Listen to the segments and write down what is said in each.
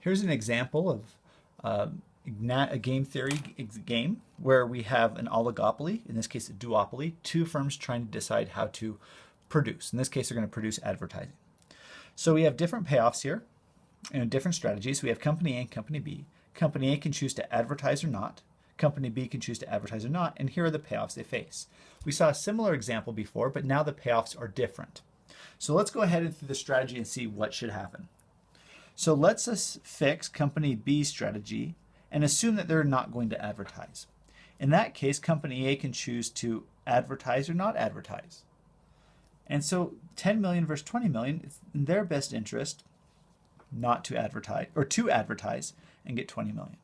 Here's an example of a game theory game where we have an oligopoly, in this case a duopoly, two firms trying to decide how to produce. In this case, they're going to produce advertising. So we have different payoffs here and different strategies. We have company A and company B. Company A can choose to advertise or not. Company B can choose to advertise or not, and here are the payoffs they face. We saw a similar example before, but now the payoffs are different. So let's go ahead and through the strategy and see what should happen. So let's just fix company B's strategy and assume that they're not going to advertise. In that case, company A can choose to advertise or not advertise. And so 10 million versus 20 million, it's in their best interest not to advertise, or to advertise and get 20 million.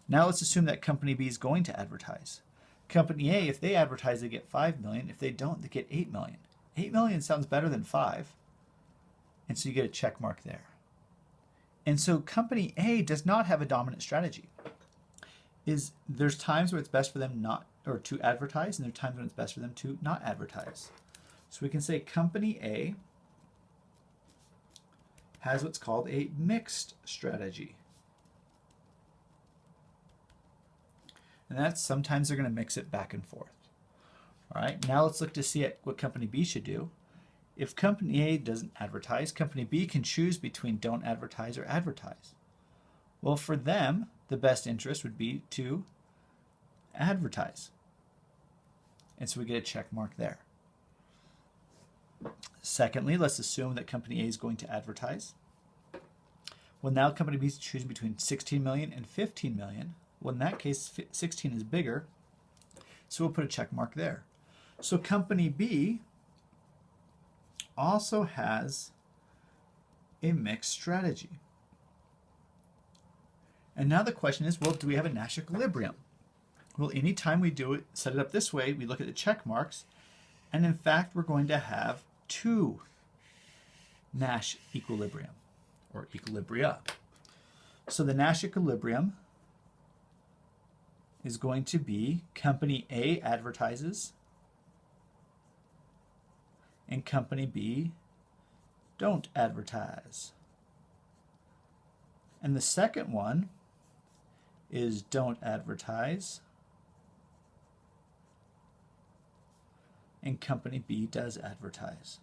Now let's assume that company B is going to advertise. Company A, if they advertise, they get 5 million. If they don't, they get 8 million. 8 million sounds better than 5. And so you get a check mark there. And so company A does not have a dominant strategy. There's times where it's best for them not, or to advertise, and there are times when it's best for them to not advertise. So we can say company A has what's called a mixed strategy. And that's sometimes they're going to mix it back and forth. All right, now let's look to see what company B should do. If company A doesn't advertise, company B can choose between don't advertise or advertise. Well, for them, the best interest would be to advertise. And so we get a check mark there. Secondly, let's assume that company A is going to advertise. Well, now company B is choosing between 16 million and 15 million. Well, in that case, 16 is bigger, so we'll put a check mark there. So company B also has a mixed strategy. And now the question is, well, do we have a Nash equilibrium? Well, anytime we do it, set it up this way, we look at the check marks, and in fact, we're going to have two Nash equilibrium, or equilibria. So the Nash equilibrium is going to be company A advertises and company B don't advertise. And the second one is don't advertise and company B does advertise.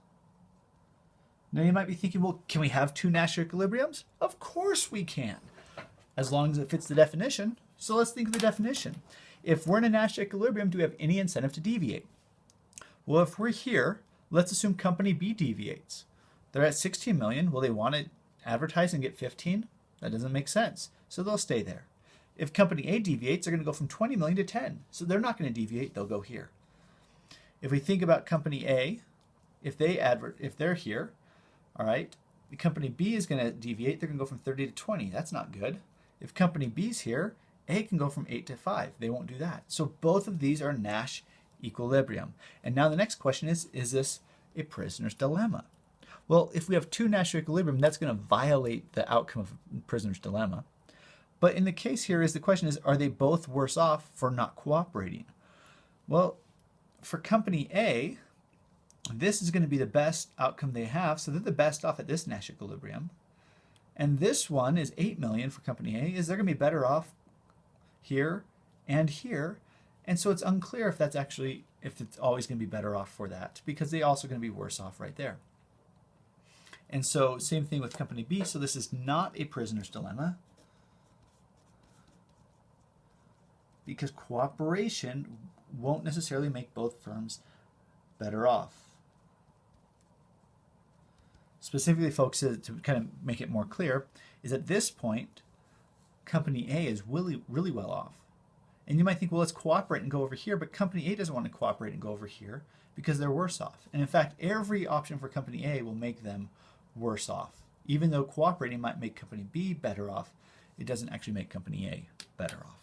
Now you might be thinking, well, can we have two Nash equilibriums? Of course we can, as long as it fits the definition. So let's think of the definition. If we're in a Nash equilibrium, do we have any incentive to deviate? Well, if we're here, let's assume company B deviates. They're at 16 million. Will they want to advertise and get 15? That doesn't make sense. So they'll stay there. If company A deviates, they're going to go from 20 million to 10. So they're not going to deviate. They'll go here. If we think about company A, if they're here, all right, the company B is going to deviate. They're going to go from 30 to 20. That's not good. If company B's here, A can go from 8 to 5. They won't do that. So both of these are Nash equilibrium. And now the next question is this a prisoner's dilemma? Well, if we have two Nash equilibrium, that's going to violate the outcome of prisoner's dilemma. But in the case here, the question is, are they both worse off for not cooperating? Well, for company A, this is going to be the best outcome they have, so they're the best off at this Nash equilibrium. And this one is 8 million for company A, they're going to be better off here and here. And so it's unclear if it's always going to be better off for that, because they're also going to be worse off right there. And so same thing with company B. So this is not a prisoner's dilemma, because cooperation won't necessarily make both firms better off. Specifically, folks, to kind of make it more clear, is at this point, company A is really well off. And you might think, well, let's cooperate and go over here, but company A doesn't want to cooperate and go over here because they're worse off. And in fact, every option for company A will make them worse off. Even though cooperating might make company B better off, it doesn't actually make company A better off.